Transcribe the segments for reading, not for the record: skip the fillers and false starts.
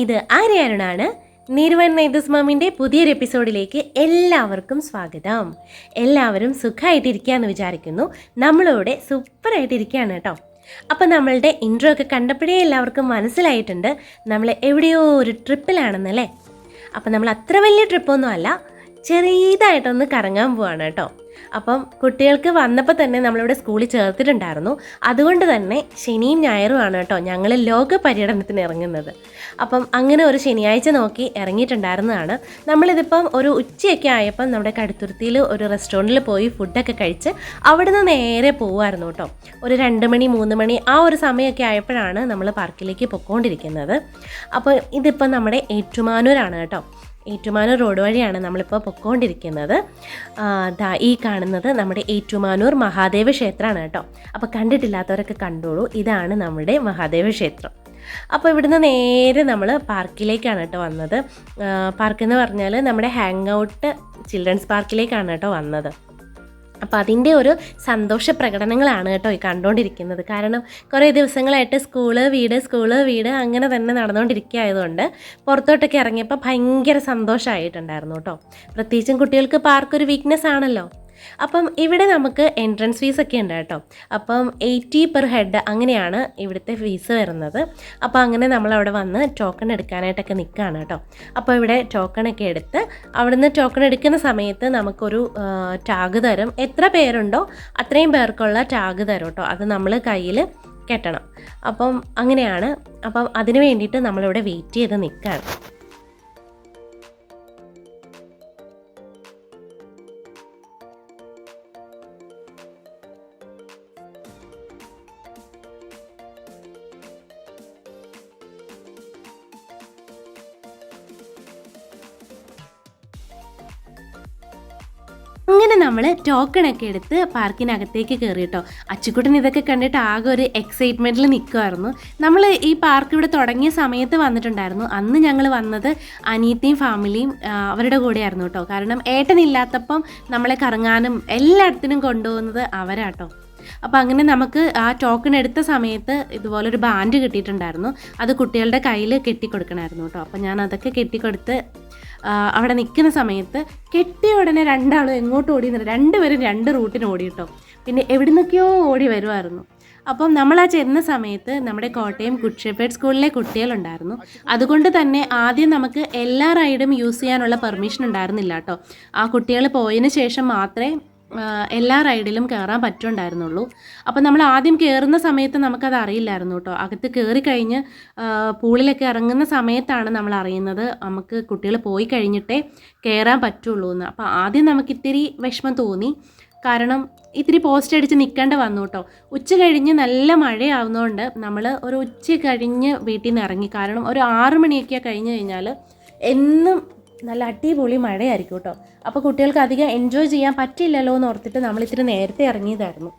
ഇത് ആര്യാരുണാണ്. നീർവൻ നെയ്തസ് മാമിൻ്റെ പുതിയൊരു എപ്പിസോഡിലേക്ക് എല്ലാവർക്കും സ്വാഗതം. എല്ലാവരും സുഖമായിട്ടിരിക്കുകയെന്ന് വിചാരിക്കുന്നു. നമ്മളിവിടെ സൂപ്പറായിട്ടിരിക്കുകയാണ് കേട്ടോ. അപ്പം നമ്മളുടെ ഇൻട്രോ ഒക്കെ കണ്ടപ്പോഴേ എല്ലാവർക്കും മനസ്സിലായിട്ടുണ്ട് നമ്മൾ എവിടെയോ ഒരു ട്രിപ്പിലാണെന്നല്ലേ. അപ്പം നമ്മൾ അത്ര വലിയ ട്രിപ്പൊന്നും അല്ല, ചെറിയതായിട്ടൊന്ന് കറങ്ങാൻ പോവാണ് കേട്ടോ. അപ്പം കുട്ടികൾക്ക് വന്നപ്പോൾ തന്നെ നമ്മളിവിടെ സ്കൂളിൽ ചേർത്തിട്ടുണ്ടായിരുന്നു. അതുകൊണ്ട് തന്നെ ശനിയും ഞായറുമാണ് കേട്ടോ ഞങ്ങൾ ലോക പര്യടനത്തിന് ഇറങ്ങുന്നത്. അപ്പം അങ്ങനെ ഒരു ശനിയാഴ്ച നോക്കി ഇറങ്ങിയിട്ടുണ്ടായിരുന്നതാണ്. നമ്മളിതിപ്പം ഒരു ഉച്ചയൊക്കെ ആയപ്പം നമ്മുടെ കടുത്തുരുത്തിയിൽ ഒരു റെസ്റ്റോറൻറ്റിൽ പോയി ഫുഡൊക്കെ കഴിച്ച് അവിടെ നിന്ന് നേരെ പോകുമായിരുന്നു കേട്ടോ. ഒരു 2 മണി 3 മണി ആ ഒരു സമയമൊക്കെ ആയപ്പോഴാണ് നമ്മൾ പാർക്കിലേക്ക് പൊയ്ക്കൊണ്ടിരിക്കുന്നത്. അപ്പോൾ ഇതിപ്പം നമ്മുടെ ഏറ്റുമാനൂരാണ് കേട്ടോ. ഏറ്റുമാനൂർ റോഡ് വഴിയാണ് നമ്മളിപ്പോൾ പൊയ്ക്കൊണ്ടിരിക്കുന്നത്. ഈ കാണുന്നത് നമ്മുടെ ഏറ്റുമാനൂർ മഹാദേവ ക്ഷേത്രമാണ് കേട്ടോ. അപ്പോൾ കണ്ടിട്ടില്ലാത്തവരൊക്കെ കണ്ടോളൂ, ഇതാണ് നമ്മുടെ മഹാദേവ ക്ഷേത്രം. അപ്പോൾ ഇവിടുന്ന് നേരെ നമ്മൾ പാർക്കിലേക്കാണ് കേട്ടോ വന്നത്. പാർക്കെന്ന് പറഞ്ഞാൽ നമ്മുടെ ഹാങ് ഔട്ട് ചിൽഡ്രൻസ് പാർക്കിലേക്കാണ് കേട്ടോ വന്നത്. അപ്പോൾ അതിൻ്റെ ഒരു സന്തോഷ പ്രകടനങ്ങളാണ് കേട്ടോ ഈ കണ്ടുകൊണ്ടിരിക്കുന്നത്. കാരണം കുറേ ദിവസങ്ങളായിട്ട് സ്കൂള് വീട് അങ്ങനെ തന്നെ നടന്നുകൊണ്ടിരിക്കുകയായതുകൊണ്ട് പുറത്തോട്ടൊക്കെ ഇറങ്ങിയപ്പോൾ ഭയങ്കര സന്തോഷമായിട്ടുണ്ടായിരുന്നു കേട്ടോ. പ്രത്യേകിച്ചും കുട്ടികൾക്ക് പാർക്കൊരു വീക്ക്നെസ് ആണല്ലോ. അപ്പം ഇവിടെ നമുക്ക് എൻട്രൻസ് ഫീസൊക്കെ ഉണ്ട് കേട്ടോ. അപ്പം 80 പെർ ഹെഡ് അങ്ങനെയാണ് ഇവിടുത്തെ ഫീസ് വരുന്നത്. അപ്പോൾ അങ്ങനെ നമ്മളവിടെ വന്ന് ടോക്കൺ എടുക്കാനായിട്ടൊക്കെ നിൽക്കുകയാണ് കേട്ടോ. അപ്പോൾ ഇവിടെ ടോക്കണൊക്കെ എടുത്ത് അവിടുന്ന് ടോക്കൺ എടുക്കുന്ന സമയത്ത് നമുക്കൊരു ടാഗ് തരും. എത്ര പേരുണ്ടോ അത്രയും പേർക്കുള്ള ടാഗ് തരും കേട്ടോ. അത് നമ്മൾ കയ്യിൽ കെട്ടണം. അപ്പം അങ്ങനെയാണ്. അപ്പം അതിന് വേണ്ടിയിട്ട് നമ്മളിവിടെ വെയിറ്റ് ചെയ്ത് നിൽക്കുകയാണ്. അങ്ങനെ നമ്മൾ ടോക്കണൊക്കെ എടുത്ത് പാർക്കിനകത്തേക്ക് കയറി കേട്ടോ. അച്ചുക്കുട്ടൻ ഇതൊക്കെ കണ്ടിട്ട് ആകെ ഒരു എക്സൈറ്റ്മെൻറ്റിൽ നിൽക്കുമായിരുന്നു. നമ്മൾ ഈ പാർക്ക് ഇവിടെ തുടങ്ങിയ സമയത്ത് വന്നിട്ടുണ്ടായിരുന്നു. അന്ന് ഞങ്ങൾ വന്നത് അനിയത്തിയും ഫാമിലിയും അവരുടെ കൂടെയായിരുന്നു കേട്ടോ. കാരണം ഏട്ടനില്ലാത്തപ്പം നമ്മളെ കറങ്ങാനും എല്ലായിടത്തിനും കൊണ്ടുപോകുന്നത് അവരാട്ടോ. അപ്പോൾ അങ്ങനെ നമുക്ക് ആ ടോക്കൺ എടുത്ത സമയത്ത് ഇതുപോലൊരു ബാൻഡ് കിട്ടിയിട്ടുണ്ടായിരുന്നു. അത് കുട്ടികളുടെ കയ്യിൽ കെട്ടിക്കൊടുക്കണമായിരുന്നു കേട്ടോ. അപ്പോൾ ഞാൻ അതൊക്കെ കെട്ടിക്കൊടുത്ത് അവിടെ നിൽക്കുന്ന സമയത്ത് കെട്ടിയ ഉടനെ രണ്ടാളും എങ്ങോട്ട് ഓടി, രണ്ടുപേരും 2 റൂട്ടിന് ഓടി കേട്ടോ. പിന്നെ എവിടെ നിന്നൊക്കെയോ ഓടി വരുമായിരുന്നു. അപ്പം നമ്മൾ ആ ചെന്ന സമയത്ത് നമ്മുടെ കോട്ടയം ഗുഡ് ഷെപ്പേർഡ് സ്കൂളിലെ കുട്ടികളുണ്ടായിരുന്നു. അതുകൊണ്ട് തന്നെ ആദ്യം നമുക്ക് എല്ലാ റൈഡും യൂസ് ചെയ്യാനുള്ള പെർമിഷൻ ഉണ്ടായിരുന്നില്ല കേട്ടോ. ആ കുട്ടികൾ പോയതിന് ശേഷം മാത്രമേ എല്ലാ റൈഡിലും കയറാൻ പറ്റുണ്ടായിരുന്നുള്ളൂ. അപ്പോൾ നമ്മൾ ആദ്യം കയറുന്ന സമയത്ത് നമുക്കത് അറിയില്ലായിരുന്നു കേട്ടോ. അകത്ത് കയറി കഴിഞ്ഞ് പൂളിലൊക്കെ ഇറങ്ങുന്ന സമയത്താണ് നമ്മൾ അറിയുന്നത് നമുക്ക് കുട്ടികൾ പോയി കഴിഞ്ഞിട്ടേ കയറാൻ പറ്റുള്ളൂ എന്ന്. അപ്പോൾ ആദ്യം നമുക്കിത്തിരി വിഷമം തോന്നി. കാരണം ഇത്തിരി പോസ്റ്റ് അടിച്ച് നിൽക്കേണ്ട വന്നു കേട്ടോ. ഉച്ച കഴിഞ്ഞ് നല്ല മഴയാവുന്നതുകൊണ്ട് നമ്മൾ ഒരു ഉച്ച കഴിഞ്ഞ് വീട്ടിൽ നിന്ന് ഇറങ്ങി. കാരണം ഒരു 6 മണിയൊക്കെ കഴിഞ്ഞ് കഴിഞ്ഞാൽ എന്നും നല്ല അടിപൊളി മഴയായിരിക്കും കേട്ടോ. അപ്പോൾ കുട്ടികൾക്ക് അധികം എൻജോയ് ചെയ്യാൻ പറ്റില്ലല്ലോ എന്ന് ഓർത്തിട്ട് നമ്മൾ ഇത്തിരി നേരത്തെ ഇറങ്ങിയതായിരുന്നു.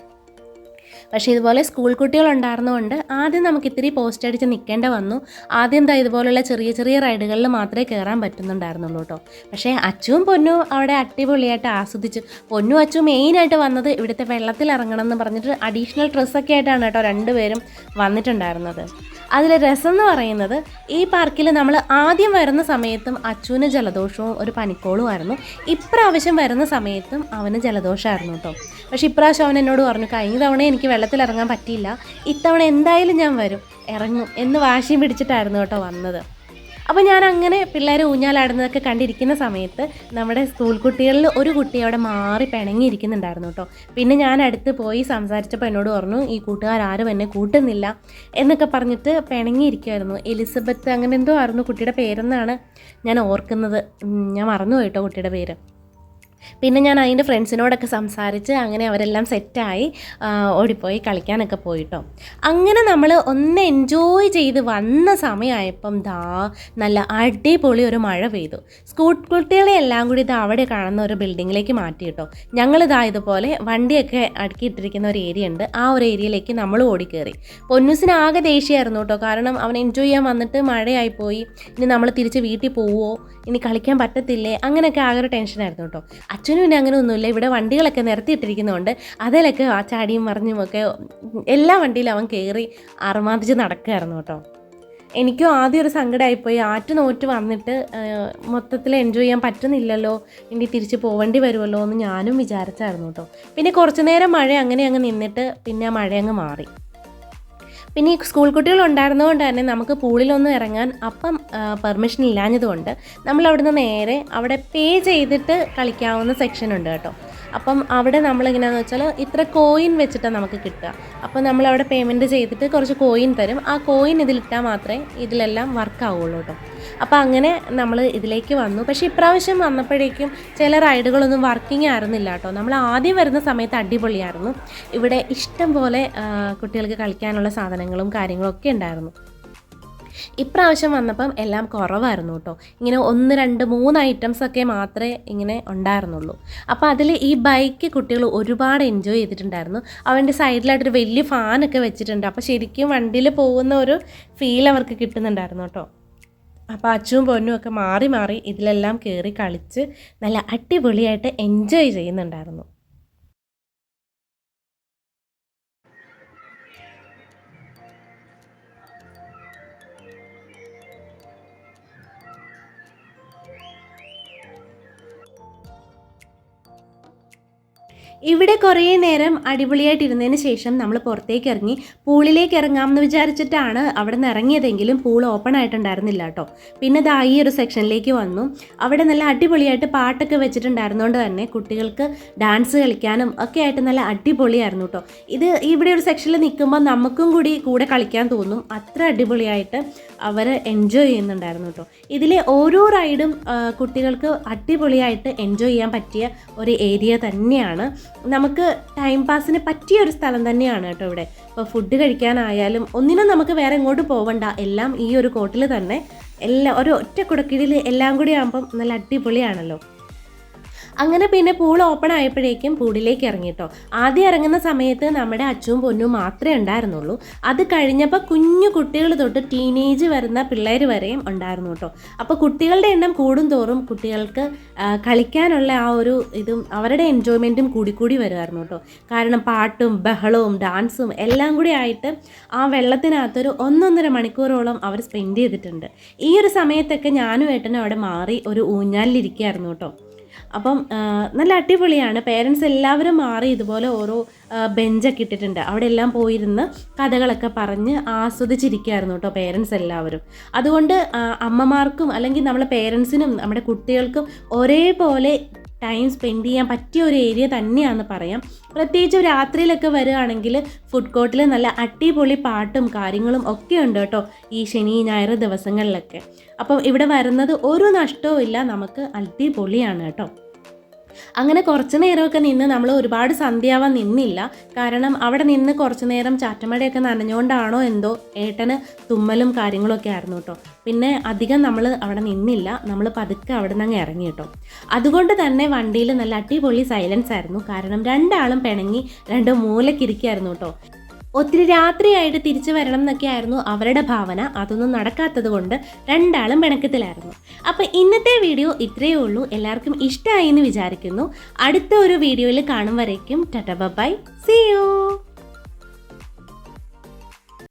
പക്ഷേ ഇതുപോലെ സ്കൂൾ കുട്ടികളുണ്ടായിരുന്നതുകൊണ്ട് ആദ്യം നമുക്ക് ഇത്തിരി പോസ്റ്റ് അടിച്ച് നിൽക്കേണ്ട വന്നു. ആദ്യം ഇതുപോലുള്ള ചെറിയ ചെറിയ റൈഡുകളിൽ മാത്രമേ കയറാൻ പറ്റുന്നുണ്ടായിരുന്നുള്ളൂ കേട്ടോ. പക്ഷേ അച്ചുവും പൊന്നും അവിടെ അടിപൊളിയായിട്ട് ആസ്വദിച്ചു. പൊന്നും അച്ചും മെയിനായിട്ട് വന്നത് ഇവിടുത്തെ വെള്ളത്തിൽ ഇറങ്ങണം എന്ന് പറഞ്ഞിട്ട് അഡീഷണൽ ഡ്രസ്സൊക്കെ ആയിട്ടാണ് കേട്ടോ 2 പേരും വന്നിട്ടുണ്ടായിരുന്നത്. അതിൽ രസം എന്ന് പറയുന്നത് ഈ പാർക്കിൽ നമ്മൾ ആദ്യം വരുന്ന സമയത്തും അച്ചുവിന് ജലദോഷവും ഒരു പനിക്കോളുമായിരുന്നു. ഇപ്രാവശ്യം വരുന്ന സമയത്തും അവന് ജലദോഷമായിരുന്നു കേട്ടോ. പക്ഷേ ഇപ്രാവശ്യം അവൻ എന്നോട് പറഞ്ഞു, കഴിഞ്ഞ തവണ എനിക്ക് വെള്ളത്തിലിറങ്ങാൻ പറ്റിയില്ല, ഇത്തവണ എന്തായാലും ഞാൻ ഇറങ്ങും എന്ന് വാശിയും പിടിച്ചിട്ടായിരുന്നു കേട്ടോ വന്നത്. അപ്പോൾ ഞാൻ അങ്ങനെ പിള്ളേർ ഊഞ്ഞാലാടുന്നതൊക്കെ കണ്ടിരിക്കുന്ന സമയത്ത് നമ്മുടെ സ്കൂൾ കുട്ടികളിൽ ഒരു കുട്ടി അവിടെ മാറി പിണങ്ങിയിരിക്കുന്നുണ്ടായിരുന്നു കേട്ടോ. പിന്നെ ഞാൻ അടുത്ത് പോയി സംസാരിച്ചപ്പോൾ എന്നോട് പറഞ്ഞു, ഈ കൂട്ടുകാരും എന്നെ കൂട്ടുന്നില്ല എന്നൊക്കെ പറഞ്ഞിട്ട് പിണങ്ങിയിരിക്കുമായിരുന്നു. എലിസബത്ത് അങ്ങനെ എന്തോ ആയിരുന്നു കുട്ടിയുടെ പേരെന്നാണ് ഞാൻ ഓർക്കുന്നത്. ഞാൻ മറന്നുപോയി കേട്ടോ കുട്ടിയുടെ പേര്. പിന്നെ ഞാൻ അതിൻ്റെ ഫ്രണ്ട്സിനോടൊക്കെ സംസാരിച്ച് അങ്ങനെ അവരെല്ലാം സെറ്റായി ഓടിപ്പോയി കളിക്കാനൊക്കെ പോയിട്ടോ. അങ്ങനെ നമ്മൾ ഒന്ന് എൻജോയ് ചെയ്ത് വന്ന സമയമായപ്പം നല്ല അടിപൊളി ഒരു മഴ പെയ്തു. സ്കൂൾ കുട്ടികളെ എല്ലാം കൂടി അവിടെ കാണുന്ന ഒരു ബിൽഡിങ്ങിലേക്ക് മാറ്റി കേട്ടോ. ഇതുപോലെ വണ്ടിയൊക്കെ അടുക്കിയിട്ടിരിക്കുന്ന ഒരു ഏരിയ ഉണ്ട്. ആ ഒരു ഏരിയയിലേക്ക് നമ്മൾ ഓടിക്കയറി. പൊന്നൂസിന് ആകെ ദേഷ്യമായിരുന്നു കേട്ടോ. കാരണം അവൻ എൻജോയ് ചെയ്യാൻ വന്നിട്ട് മഴയായിപ്പോയി, ഇനി നമ്മൾ തിരിച്ച് വീട്ടിൽ പോവുമോ, ഇനി കളിക്കാൻ പറ്റത്തില്ലേ, അങ്ങനെയൊക്കെ ആകെ ഒരു ടെൻഷനായിരുന്നു കേട്ടോ. അച്ഛനും പിന്നെ അങ്ങനെ ഒന്നുമില്ല. ഇവിടെ വണ്ടികളൊക്കെ നിരത്തിയിട്ടിരിക്കുന്നതുകൊണ്ട് അതിലൊക്കെ ചാടിയും മറിഞ്ഞുമൊക്കെ എല്ലാ വണ്ടിയിലും അവൻ കയറി അറുമാതിച്ച് നടക്കുകയായിരുന്നു കേട്ടോ. എനിക്കും ആദ്യം ഒരു സങ്കടമായിപ്പോയി, നോറ്റ് വന്നിട്ട് മൊത്തത്തിൽ എൻജോയ് ചെയ്യാൻ പറ്റുന്നില്ലല്ലോ, ഇനി തിരിച്ച് പോവേണ്ടി വരുമല്ലോ എന്ന് ഞാനും വിചാരിച്ചായിരുന്നു കേട്ടോ. പിന്നെ കുറച്ച് നേരം മഴ അങ്ങനെ അങ്ങ് നിന്നിട്ട് പിന്നെ മഴ അങ്ങ് മാറി. പിന്നെ ഈ സ്കൂൾ കുട്ടികളുണ്ടായിരുന്നതുകൊണ്ട് തന്നെ നമുക്ക് പൂളിലൊന്നും ഇറങ്ങാൻ അപ്പം പെർമിഷൻ ഇല്ലാഞ്ഞതുകൊണ്ട് നമ്മൾ അവിടുന്ന് നേരെ അവിടെ പേ ചെയ്തിട്ട് കളിക്കാവുന്ന സെക്ഷൻ ഉണ്ട് കേട്ടോ. അപ്പം അവിടെ നമ്മളിങ്ങനെയാണെന്ന് വെച്ചാൽ ഇത്ര കോയിൻ വെച്ചിട്ടാണ് നമുക്ക് കിട്ടുക. അപ്പോൾ നമ്മളവിടെ പേയ്മെൻറ്റ് ചെയ്തിട്ട് കുറച്ച് കോയിൻ തരും. ആ കോയിൻ ഇതിലിട്ടാൽ മാത്രമേ ഇതിലെല്ലാം വർക്ക് ആവുള്ളൂ കേട്ടോ. അപ്പോൾ അങ്ങനെ നമ്മൾ ഇതിലേക്ക് വന്നു. പക്ഷേ ഇപ്രാവശ്യം വന്നപ്പോഴേക്കും ചില റൈഡുകളൊന്നും വർക്കിംഗ് ആയിരുന്നില്ല കേട്ടോ. നമ്മൾ ആദ്യം വരുന്ന സമയത്ത് അടിപൊളിയായിരുന്നു. ഇവിടെ ഇഷ്ടം പോലെ കുട്ടികൾക്ക് കളിക്കാനുള്ള സാധനങ്ങളും കാര്യങ്ങളൊക്കെ ഉണ്ടായിരുന്നു. ഇപ്രാവശ്യം വന്നപ്പം എല്ലാം കുറവായിരുന്നു കേട്ടോ. ഇങ്ങനെ 1, 2, 3 ഐറ്റംസൊക്കെ മാത്രമേ ഇങ്ങനെ ഉണ്ടായിരുന്നുള്ളൂ. അപ്പോൾ അതിൽ ഈ ബൈക്ക് കുട്ടികൾ ഒരുപാട് എൻജോയ് ചെയ്തിട്ടുണ്ടായിരുന്നു. അവൻ്റെ സൈഡിലായിട്ടൊരു വലിയ ഫാനൊക്കെ വെച്ചിട്ടുണ്ട്. അപ്പോൾ ശരിക്കും വണ്ടിയിൽ പോകുന്ന ഒരു ഫീൽ അവർക്ക് കിട്ടുന്നുണ്ടായിരുന്നു കേട്ടോ. അപ്പോൾ അച്ചും പൊന്നും ഒക്കെ മാറി മാറി ഇതിലെല്ലാം കയറി കളിച്ച് നല്ല അടിപൊളിയായിട്ട് എൻജോയ് ചെയ്യുന്നുണ്ടായിരുന്നു. ഇവിടെ കുറേ നേരം അടിപൊളിയായിട്ടിരുന്നതിന് ശേഷം നമ്മൾ പുറത്തേക്ക് ഇറങ്ങി പൂളിലേക്ക് ഇറങ്ങാമെന്ന് വിചാരിച്ചിട്ടാണ് അവിടെ നിന്ന് ഇറങ്ങിയതെങ്കിലും പൂൾ ഓപ്പൺ ആയിട്ടുണ്ടായിരുന്നില്ല കേട്ടോ. പിന്നെ ദാ ഈ ഒരു സെക്ഷനിലേക്ക് വന്നു. അവിടെ നല്ല അടിപൊളിയായിട്ട് പാട്ടൊക്കെ വെച്ചിട്ടുണ്ടായിരുന്നതുകൊണ്ട് തന്നെ കുട്ടികൾക്ക് ഡാൻസ് കളിക്കാനും ഒക്കെ ആയിട്ട് നല്ല അടിപൊളിയായിരുന്നു കേട്ടോ. ഇത് ഇവിടെ ഒരു സെക്ഷനിൽ നിൽക്കുമ്പോൾ നമുക്കും കൂടെ കളിക്കാൻ തോന്നും. അത്ര അടിപൊളിയായിട്ട് അവർ എൻജോയ് ചെയ്യുന്നുണ്ടായിരുന്നു കേട്ടോ. ഇതിലെ ഓരോ റൈഡും കുട്ടികൾക്ക് അടിപൊളിയായിട്ട് എൻജോയ് ചെയ്യാൻ പറ്റിയ ഒരു ഏരിയ തന്നെയാണ്. നമുക്ക് ടൈം പാസിന് പറ്റിയ ഒരു സ്ഥലം തന്നെയാണ് കേട്ടോ ഇവിടെ. ഇപ്പോൾ ഫുഡ് കഴിക്കാനായാലും ഒന്നിനും നമുക്ക് വേറെ എങ്ങോട്ട് പോവണ്ട, എല്ലാം ഈ ഒരു കോട്ടിൽ തന്നെ, എല്ലാം ഒരു ഒറ്റ കുടക്കീഴിൽ എല്ലാം കൂടി ആകുമ്പം നല്ല അടിപൊളിയാണല്ലോ. അങ്ങനെ പിന്നെ പൂൾ ഓപ്പൺ ആയപ്പോഴേക്കും പൂളിലേക്ക് ഇറങ്ങിട്ടോ. ആദ്യം ഇറങ്ങുന്ന സമയത്ത് നമ്മുടെ അച്ചുവും പൊന്നും മാത്രമേ ഉണ്ടായിരുന്നുള്ളൂ. അത് കഴിഞ്ഞപ്പോൾ കുഞ്ഞു കുട്ടികൾ തൊട്ട് ടീനേജ് വരുന്ന പിള്ളേർ വരെയും ഉണ്ടായിരുന്നു കേട്ടോ. അപ്പോൾ കുട്ടികളുടെ എണ്ണം കൂടും തോറും കുട്ടികൾക്ക് കളിക്കാനുള്ള ആ ഒരു ഇതും അവരുടെ എൻജോയ്മെൻറ്റും കൂടി വരുമായിരുന്നു കേട്ടോ. കാരണം പാട്ടും ബഹളവും ഡാൻസും എല്ലാം കൂടി ആയിട്ട് ആ വെള്ളത്തിനകത്തൊരു 1-1.5 മണിക്കൂറോളം അവർ സ്പെൻഡ് ചെയ്തിട്ടുണ്ട്. ഈ ഒരു സമയത്തൊക്കെ ഞാനും ഏട്ടനും അവിടെ മാറി ഒരു ഊഞ്ഞാലിലിരിക്കുകയായിരുന്നു കേട്ടോ. അപ്പം നല്ല അടിപൊളിയാണ്. പേരൻസ് എല്ലാവരും മാറി ഇതുപോലെ ഓരോ ബെഞ്ചൊക്കെ ഇട്ടിട്ടുണ്ട്. അവിടെ എല്ലാം പോയിരുന്ന് കഥകളൊക്കെ പറഞ്ഞ് ആസ്വദിച്ചിരിക്കുകയായിരുന്നു കേട്ടോ പേരൻസ് എല്ലാവരും. അതുകൊണ്ട് അമ്മമാർക്കും അല്ലെങ്കിൽ നമ്മളെ പേരൻസിനും നമ്മുടെ കുട്ടികൾക്കും ഒരേപോലെ ടൈം സ്പെൻഡ് ചെയ്യാൻ പറ്റിയ ഒരു ഏരിയ തന്നെയാണെന്ന് പറയാം. പ്രത്യേകിച്ച് രാത്രിയിലൊക്കെ വരികയാണെങ്കിൽ ഫുഡ് കോർട്ടിൽ നല്ല അടിപൊളി പാട്ടും കാര്യങ്ങളും ഒക്കെ ഉണ്ട് കേട്ടോ ഈ ശനി ഞായർ ദിവസങ്ങളിലൊക്കെ. അപ്പം ഇവിടെ വരുന്നത് ഒരു നഷ്ടവും ഇല്ല, നമുക്ക് അടിപൊളിയാണ് കേട്ടോ. അങ്ങനെ കുറച്ച് നേരമൊക്കെ നിന്ന് നമ്മൾ ഒരുപാട് സന്ധ്യയാവാൻ നിന്നില്ല. കാരണം അവിടെ നിന്ന് കുറച്ച് നേരം ചാറ്റമഴയൊക്കെ നനഞ്ഞുകൊണ്ടാണോ എന്തോ ഏട്ടന് തുമ്മലും കാര്യങ്ങളൊക്കെ ആയിരുന്നു കേട്ടോ. പിന്നെ അധികം നമ്മൾ അവിടെ നിന്നില്ല, നമ്മൾ പതുക്കെ അവിടെ നിന്ന് അങ്ങ് ഇറങ്ങി കേട്ടോ. അതുകൊണ്ട് തന്നെ വണ്ടിയിൽ നല്ല അടിപൊളി സൈലൻസ് ആയിരുന്നു. കാരണം രണ്ടാളും പിണങ്ങി 2 മൂലക്കിരിക്കുകയായിരുന്നു കേട്ടോ. ഒത്തിരി രാത്രിയായിട്ട് തിരിച്ചു വരണം എന്നൊക്കെ ആയിരുന്നു അവരുടെ ഭാവന. അതൊന്നും നടക്കാത്തത് കൊണ്ട് രണ്ടാളും പിണക്കത്തിലായിരുന്നു. അപ്പോൾ ഇന്നത്തെ വീഡിയോ ഇത്രയേ ഉള്ളൂ. എല്ലാവർക്കും ഇഷ്ടമായി എന്ന് വിചാരിക്കുന്നു. അടുത്ത ഒരു വീഡിയോയിൽ കാണും വരേക്കും ടാറ്റാ ബൈ, സീ യു.